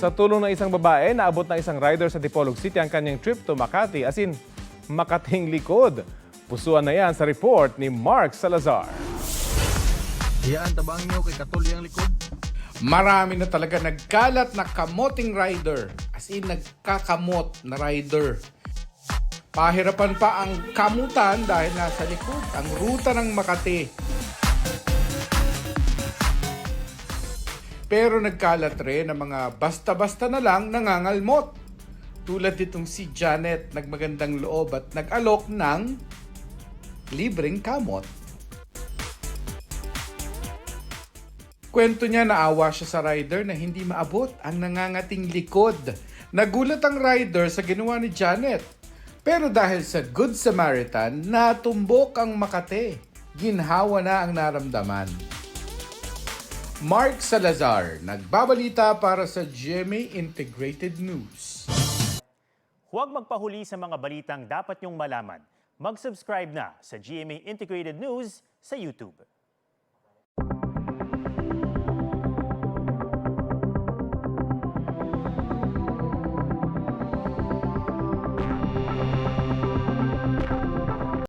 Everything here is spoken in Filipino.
Sa tulong ng isang babae, naabot ng isang rider sa Dipolog City ang kanyang trip to Makati, as in Makating likod. Pusuan na yan sa report ni Mark Salazar. Yan, tabang nyo kay Katuli ang likod. Marami na talaga nagkalat na kamoting rider. As in, nagkakamot na rider. Pahirapan pa ang kamutan dahil nasa likod ang ruta ng Makati. Pero nagkalat rin ang mga basta-basta na lang nangangalmot. Tulad nitong si Janet, nagmagandang loob at nag-alok ng libreng kamot. Kwento niya, naawa siya sa rider na hindi maabot ang nangangating likod. Nagulat ang rider sa ginawa ni Janet. Pero dahil sa Good Samaritan, natumbok ang Makati. Ginhawa na ang naramdaman. Mark Salazar, nagbabalita para sa GMA Integrated News. Huwag magpahuli sa mga balitang dapat niyong malaman. Mag-subscribe na sa GMA Integrated News sa YouTube.